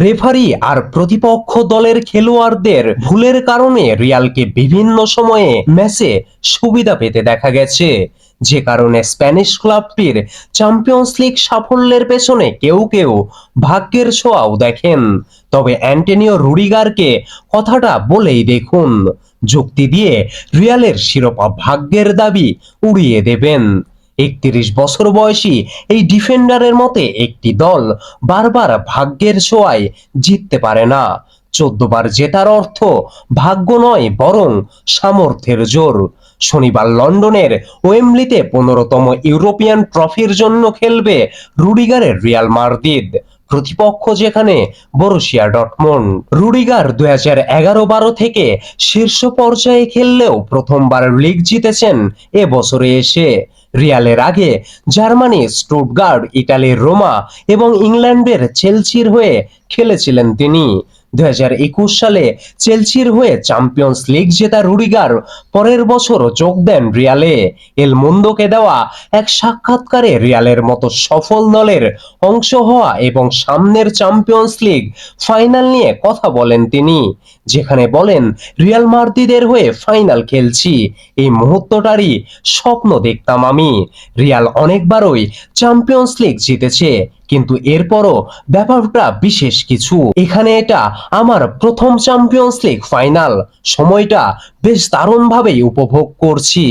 Referee আর প্রতিপক্ষ দলের খেলোয়াড়দের ভুলের কারণে রিয়ালকে বিভিন্ন সময়ে ম্যাচে সুবিধা পেতে দেখা গেছে, যে কারণে স্প্যানিশ ক্লাবটির চ্যাম্পিয়ন্স লিগ সাফল্যের পেছনে কেউ কেউ ভাগ্যের ছোঁয়াও দেখেন। তবে অ্যান্টোনিও রুডিগারকে কথাটা বলেই দেখুন, যুক্তি দিয়ে রিয়ালের শিরোপা ভাগ্যের দাবি উড়িয়ে দেবেন। ৩১ বছর বয়সী এই ডিফেন্ডারের মতে একটি দল বারবার ভাগ্যের ছোঁয়ায় জিততে পারে না। ১৪ বার জেতার অর্থ ভাগ্য নয়, বরং সামর্থ্যের জোর। শনিবার লন্ডনের ওয়েম্বলিতে ১৫তম ইউরোপিয়ান ট্রফির জন্য খেলবে রুডিগারের রিয়াল মাদ্রিদ, প্রতিপক্ষ যেখানে বরুসিয়া ডর্টমুন্ড। রুডিগার ২০১১-১২ থেকে শীর্ষ পর্যায়ে খেললেও প্রথমবার লিগ জিতেছেন এ বছরে এসে। রিয়ালের আগে জার্মানি, স্টুটগার্ট, ইতালির রোমা এবং ইংল্যান্ডের চেলসির হয়ে খেলেছিলেন তিনি। ২০২১ সালে চেলসির হয়ে চ্যাম্পিয়ন্স লিগ জেতা রুডিগার পরের বছর যোগ দেন রিয়ালে। এল মুন্দোকে দেওয়া এক সাক্ষাৎকারে রিয়ালের মতো সফল দলের অংশ হওয়া এবং সামনের চ্যাম্পিয়ন্স লিগ ফাইনাল নিয়ে কথা বলেন তিনি, যেখানে বলেন, রিয়াল মাদ্রিদের হয়ে ফাইনাল খেলছি, এই মুহূর্তটারই স্বপ্ন দেখতাম আমি। রিয়াল অনেকবারই চ্যাম্পিয়ন্স লিগ জিতেছে, কিন্তু এরপরও ব্যাপারটা বিশেষ কিছু। এখানে এটা আমার প্রথম চ্যাম্পিয়ন্স লিগ ফাইনাল, সময়টা বেশ দারুণভাবেই উপভোগ করছি।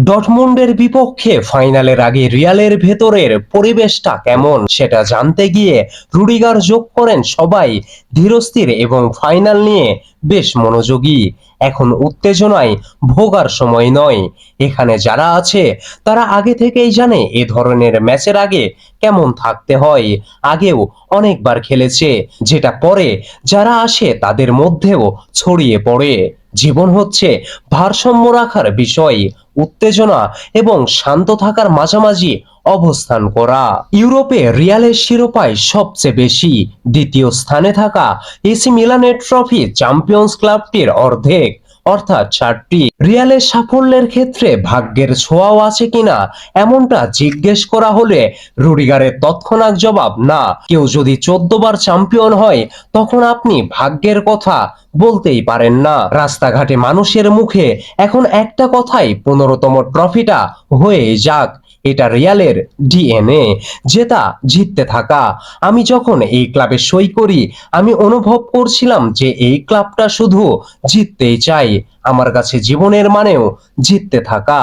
ডর্টমুন্ডের বিপক্ষে ফাইনালের আগে রিয়ালের ভেতরের পরিবেশটা কেমন সেটা জানতে গিয়ে রুডিগার যোগ করেন, সবাই ধীরস্থির এবং ফাইনাল নিয়ে বেশ মনোযোগী। এখন উত্তেজনায় ভোগার সময় নয়। এখানে যারা আছে তারা আগে থেকেই জানে এ ধরনের ম্যাচের আগে কেমন থাকতে হয়, আগেও অনেকবার খেলেছে, যেটা পরে যারা আসে তাদের মধ্যেও ছড়িয়ে পড়ে। জীবন হচ্ছে ভারসাম্য রাখার বিষয়, উত্তেজনা এবং শান্ত থাকার মাঝামাঝি অবস্থান করা। ইউরোপে রিয়ালের শিরোপায় সবচেয়ে বেশি, দ্বিতীয় স্থানে থাকা এসি মিলানের ট্রফি চ্যাম্পিয়ন্স ক্লাবটির অর্ধেক, অর্থাৎ 4টি। রিয়ালের সাফল্যের ক্ষেত্রে ভাগ্যের ছোঁয়াও আছে কিনা এমনটা জিজ্ঞেস করা হলে রুডিগারের তৎক্ষণাৎ জবাব, না। কেউ যদি ১৪ বার চ্যাম্পিয়ন হয় তখন আপনি ভাগ্যের কথা বলতেই পারেন না। রাস্তাঘাটে মানুষের মুখে এখন একটা কথাই, 15তম ট্রফিটা হয়ে যাক। এটা রিয়ালের ডিএনএ, জেতা জিততে থাকা। আমি যখন এই ক্লাবে সই করি আমি অনুভব করছিলাম যে এই ক্লাবটা শুধু জিততেই চাই, আমার কাছে জীবনের মানেও জিততে থাকা।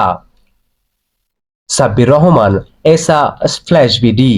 সাব্বির রহমান, এসা ফ্ল্যাশ বিডি।